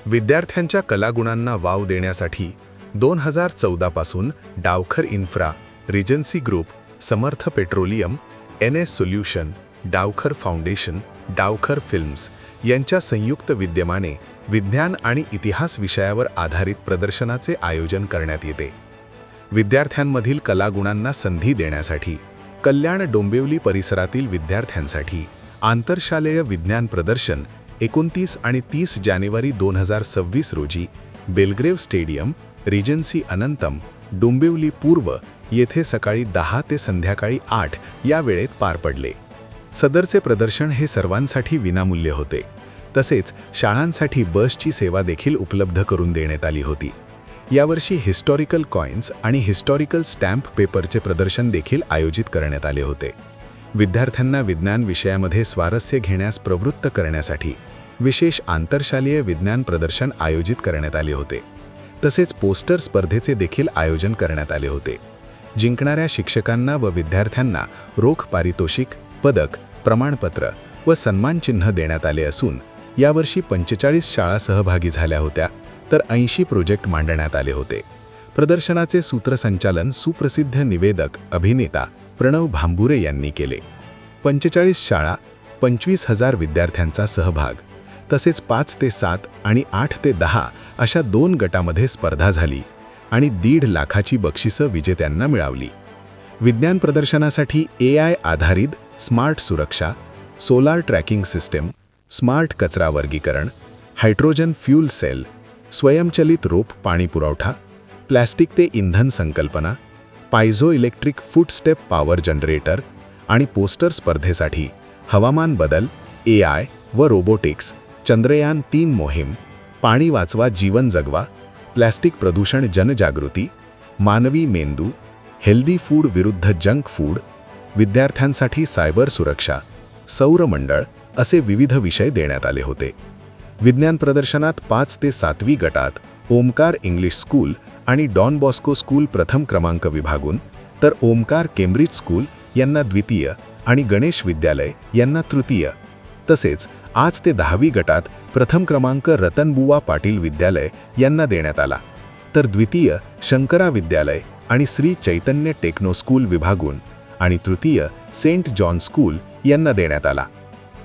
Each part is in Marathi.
विद्यार्थ्यांच्या कलागुणांना वाव देण्यासाठी 2014 पासून Dawkhar infra, regency group, Samarth petroleum, NS solution, Dawkhar foundation, Dawkhar films यांच्या संयुक्त विद्यमाने विज्ञान आणि इतिहास विषयावर आधारित प्रदर्शनाचे आयोजन करण्यात येते. विद्यार्थ्यांमधील कलागुणांना संधी देण्यासाठी कल्याण डोंबिवली परिसरातील विद्यार्थ्यांसाठी आंतरशालेय विज्ञान प्रदर्शन 29 आणि 30 जानेवारी 2026 रोजी बेलग्रेव स्टेडियम, रिजन्सी अनंतम, डोंबिवली पूर्व येथे सकाळी 10 ते संध्याकाळी 8 या वेळेत पार पडले. सदरचे प्रदर्शन हे सर्वांसाठी विनामूल्य होते. तसेच शाळांसाठी बसची सेवा देखील उपलब्ध करून देण्यात आली होती. यावर्षी हिस्टॉरिकल कॉइन्स आणि हिस्टॉरिकल स्टॅम्प पेपरचे प्रदर्शन देखील आयोजित करण्यात आले होते. विद्यार्थ्यांना विज्ञान विषयामध्ये स्वारस्य घेण्यास प्रवृत्त करण्यासाठी विशेष आंतरशालेय विज्ञान प्रदर्शन आयोजित करण्यात आले होते. तसेच पोस्टर स्पर्धेचे देखील आयोजन करण्यात आले होते. जिंकणाऱ्या शिक्षकांना व विद्यार्थ्यांना रोख पारितोषिक, पदक, प्रमाणपत्र व सन्मानचिन्ह देण्यात आले असून यावर्षी 45 शाळा सहभागी झाल्या होत्या, तर 80 प्रोजेक्ट मांडण्यात आले होते. प्रदर्शनाचे सूत्रसंचालन सुप्रसिद्ध निवेदक, अभिनेता प्रणव भांबुरे यांनी केले. 45 शाळा, 25,000 विद्यार्थ्यांचा सहभाग. तसेच 5 ते 7 आणि 8 ते 10 अशा 2 गटामध्ये स्पर्धा झाली आणि 1.5 लाखाची बक्षिसं विजेत्यांना मिळाली. विज्ञान प्रदर्शनासाठी AI आधारित स्मार्ट सुरक्षा, सोलार ट्रॅकिंग सिस्टम, स्मार्ट कचरा वर्गीकरण, हायड्रोजन फ्यूल सेल, स्वयंचलित रोप पाणी पुरवठा, प्लॅस्टिक ते इंधन संकल्पना, piezo electric footstep power generator आणि पोस्टर स्पर्धेसाठी हवामान बदल, AI व रोबोटिक्स, चंद्रयान 3 मोहीम, पाणी वाचवा जीवन जगवा, प्लॅस्टिक प्रदूषण जनजागृती, मानवी मेंदू, हेल्दी फूड विरुद्ध जंक फूड, विद्यार्थ्यांसाठी सायबर सुरक्षा, सौरमंडळ असे विविध विषय देण्यात आले होते. विज्ञान प्रदर्शनात 5 ते 7वी गटात ओमकार इंग्लिश स्कूल आणि डॉन बॉस्को स्कूल प्रथम क्रमांक विभागून, तर ओमकार केम्ब्रिज स्कूल यांना द्वितीय आणि गणेश विद्यालय यांना तृतीय, तसेच आज ते 10वी गटात प्रथम क्रमांक रतनबुवा पाटील विद्यालय यांना देण्यात आला, तर द्वितीय शंकरा विद्यालय आणि श्री चैतन्य टेक्नो स्कूल विभागून आणि तृतीय सेंट जॉन स्कूल यांना देण्यात आला.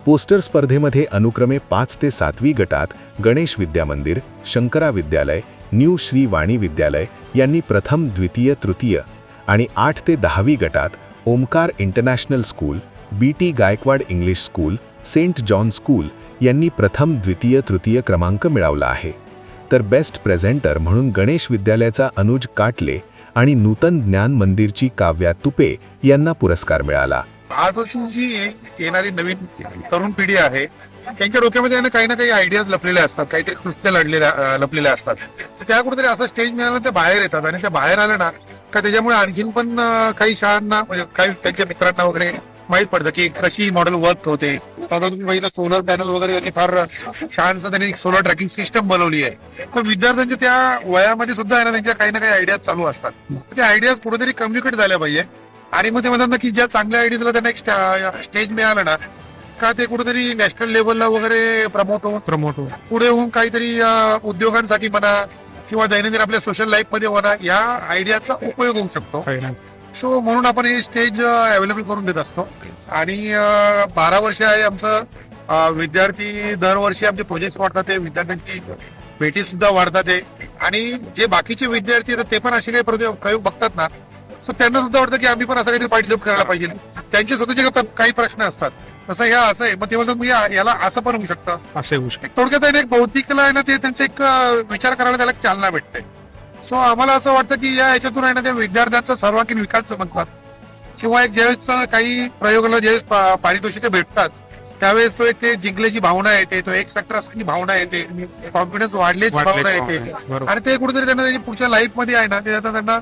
पोस्टर स्पर्धेमध्ये अनुक्रमे 5 ते 7वी गटात गणेश विद्यामंदिर, शंकरा विद्यालय, न्यू श्री वाणी विद्यालय यांनी प्रथम, द्वितीय, तृतीय आणि 8 ते 10वी गटात Omkar international school, BT Gaikwad English school, saint John school यांनी प्रथम, द्वितीय, तृतीय क्रमांक मिळवला आहे. तर बेस्ट प्रेझेंटर म्हणून गणेश विद्यालयाचा अनुज काटले आणि नूतन ज्ञान मंदिरची काव्या तुपे यांना पुरस्कार मिळाला. आजची जी येणारी नवीन तरुण पिढी आहे त्यांच्या डोक्यामध्ये काही ना काही आयडियाज लपलेल्या असतात, काहीतरी कृत्य लपलेल्या असतात. त्या कुठेतरी असं स्टेज मिळालं ते बाहेर येतात आणि ते बाहेर आलं ना का त्याच्यामुळे आणखीन पण काही शाळांना म्हणजे काही त्यांच्या मित्रांना वगैरे माहित पडतं की कशी मॉडेल वर्क होते. आता तुम्ही बघितलं सोलर पॅनल वगैरे फार छानसं त्यांनी सोलर ट्रॅकिंग सिस्टम बनवली आहे. तर विद्यार्थ्यांच्या त्या वयामध्ये सुद्धा आहे ना त्यांच्या काही ना काही आयडियाज चालू असतात. त्या आयडियाज कुठेतरी कम्युनिकेट झाल्या पाहिजे आणि मग ते म्हणतात ना की ज्या चांगल्या आयडियाजला त्यांना एक स्टेज मिळालं ना का ते कुठेतरी नॅशनल लेवलला वगैरे प्रमोट होऊन पुढे होऊन काहीतरी उद्योगांसाठी म्हणा किंवा दैनंदिन आपल्या सोशल लाईफ मध्ये म्हणा या आयडियाचा उपयोग होऊ शकतो. सो म्हणून आपण हे स्टेज अवेलेबल करून देत असतो. आणि 12 वर्ष आहे आमचं विद्यार्थी, दरवर्षी आमचे प्रोजेक्ट वाढतात, विद्यार्थ्यांची भेटी सुद्धा वाढतात आणि जे बाकीचे विद्यार्थी ते पण असे काही प्रयोग बघतात ना सो त्यांना सुद्धा वाटतं की आम्ही पण असं काहीतरी पार्टिसिपेट करायला पाहिजे. त्यांचे स्वतःचे काही प्रश्न असतात, तसं ह्या असं आहे मग ते म्हणतात याला असं पण होऊ शकतं, असं होऊ शकतं. थोडक्यात एक बौद्धिकला आहे ना ते त्यांचं एक विचार करायला त्याला चालना भेटते. सो आम्हाला असं वाटतं की या ह्याच्यातून आहे ना त्या विद्यार्थ्यांचा सर्वांगीण विकास म्हणतात किंवा एक ज्यावेळेस काही प्रयोगाला ज्यावेळेस पारितोषिके भेटतात त्यावेळेस तो एक ते जिंकल्याची भावना येते, तो एक्स फॅक्टर असण्याची भावना येते, कॉन्फिडन्स वाढल्याची भावना येते आणि ते कुठेतरी त्यांना त्याच्या पुढच्या लाईफ मध्ये आहे ना त्याचा त्यांना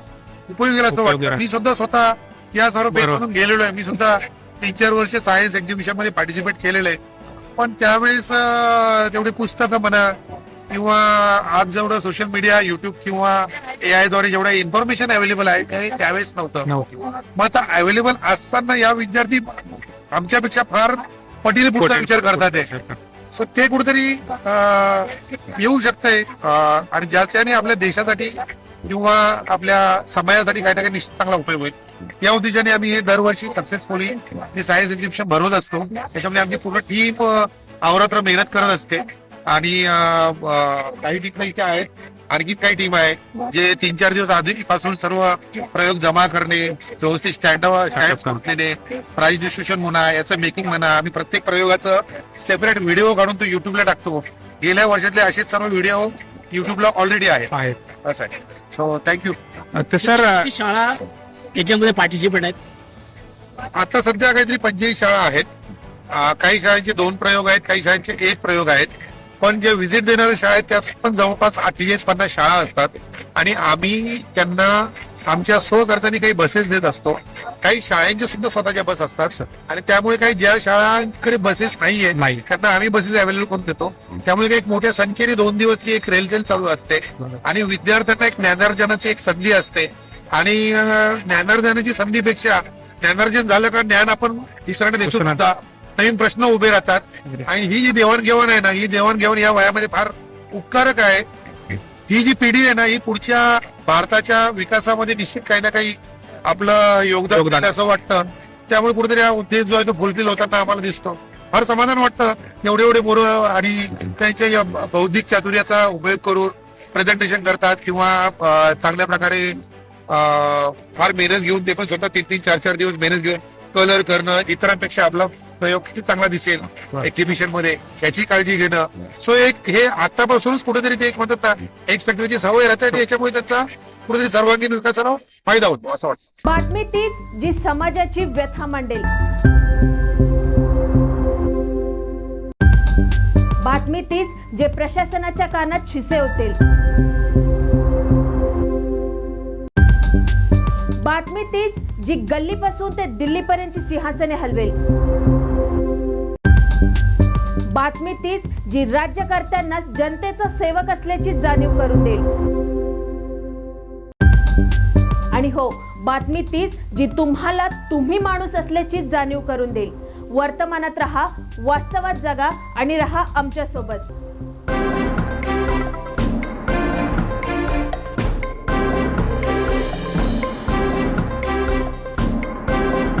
उपयोगीला असं वाटतं. मी सुद्धा स्वतः या सर्व बेसमधून गेलेलो आहे. मी सुद्धा 3-4 वर्ष सायन्स एक्झिबिशन मध्ये पार्टिसिपेट केलेलं आहे. पण त्यावेळेस तेवढी पुस्तकं म्हणा किंवा आज जेवढं सोशल मीडिया, युट्यूब किंवा AI द्वारे जेवढं इन्फॉर्मेशन अवेलेबल आहे ते त्यावेळेस नव्हतं. मग आता अवेलेबल असताना या विद्यार्थी आमच्यापेक्षा फार पटीने पुढचा विचार करतात. सो ते कुठेतरी येऊ शकतंय आणि ज्याच्याने आपल्या देशासाठी किंवा आपल्या समाजासाठी काही ना काही निश्चित चांगला उपयोग होईल या उद्देशाने आम्ही हे दरवर्षी सक्सेसफुली हे सायन्स एक्झिबिशन भरवत असतो. त्याच्यामध्ये आमची पूर्ण टीम अहोरात्र मेहनत करत असते आणि काही टीम इथे आहेत, आणखी काही टीम आहे जे 3-4 दिवस आधीपासून सर्व प्रयोग जमा करणे, व्यवस्थित स्टँड देणे, प्राइज डिस्ट्रीब्युशन म्हणा, याचं मेकिंग म्हणा. आम्ही प्रत्येक प्रयोगाचं सेपरेट व्हिडिओ काढून तो युट्यूबला टाकतो. गेल्या वर्षातले असेच सर्व व्हिडिओ युट्यूबला ऑलरेडी आहेत. असं आहे. So thank you. सर शाळा याच्यामध्ये पार्टिसिपेट आहेत? आता सध्या काहीतरी 85 शाळा आहेत. काही शाळांचे 2 प्रयोग आहेत, काही शाळांचे 1 प्रयोग आहेत. पण जे व्हिजिट देणाऱ्या शाळा आहेत त्या पण जवळपास 48-50 शाळा असतात आणि आम्ही त्यांना आमच्या स्वखर्चाने काही बसेस देत असतो. काही शाळांच्या सुद्धा स्वतःच्या बस असतात आणि त्यामुळे काही ज्या शाळांकडे बसेस नाहीये त्यांना आम्ही बसेस अवेलेबल करून देतो. त्यामुळे काही एक मोठ्या संख्येने 2 दिवस ही एक रेलचेल चालू असते आणि विद्यार्थ्यांना एक ज्ञानार्जनाची एक संधी असते आणि ज्ञानार्जनाची संधीपेक्षा ज्ञानार्जन झालं का ज्ञान आपण दुसऱ्याने देतो सुद्धा. नवीन प्रश्न उभे राहतात आणि ही जी देवाणघेवाण आहे ना, ही देवाणघेवाण या वयामध्ये फार उपकारक आहे. ही जी पिढी आहे ना, ही पुढच्या भारताच्या विकासामध्ये निश्चित काही ना काही आपलं योगदान देईल असं वाटतं. त्यामुळे कुठेतरी हा उद्देश जो आहे तो फुलफिल होताना आम्हाला दिसतो. फार समाधान वाटतं. एवढे पोरं आणि त्यांच्या बौद्धिक चातुर्याचा उपयोग करून प्रेझेंटेशन करतात किंवा चांगल्या प्रकारे फार मेहनत घेऊन ते पण स्वतः 3-4 दिवस मेहनत घेऊन कलर करणं, इतरांपेक्षा आपला प्रयोग किती चांगला दिसेल एक्झिबिशन मध्ये याची काळजी घेणं. सो एक हे आतापासूनच कुठेतरी ते एक म्हणतात ना एक्सपेक्टरची सवय राहते. याच्यामुळे त्यांचा कुठेतरी सर्वांगीण विकासाला फायदा होतो असं वाटतं. बातमी तीच जी समाजाची व्यथा मांडेल. बातमी तीच जे प्रशासनाच्या कानात शिसे होतील. बातमी तीच जी गल्लीपासून ते दिल्लीपर्यंतची सिंहासने हलवेल. बातमी तीच जी राज्यकर्त्यांना जनतेचा सेवक असल्याची जाणीव करून देईल. आणि हो, बातमी तीच जी तुम्हाला तुम्ही माणूस असल्याची जाणीव करून देईल. वर्तमानात रहा, वास्तवात जगा आणि रहा आमच्या सोबत.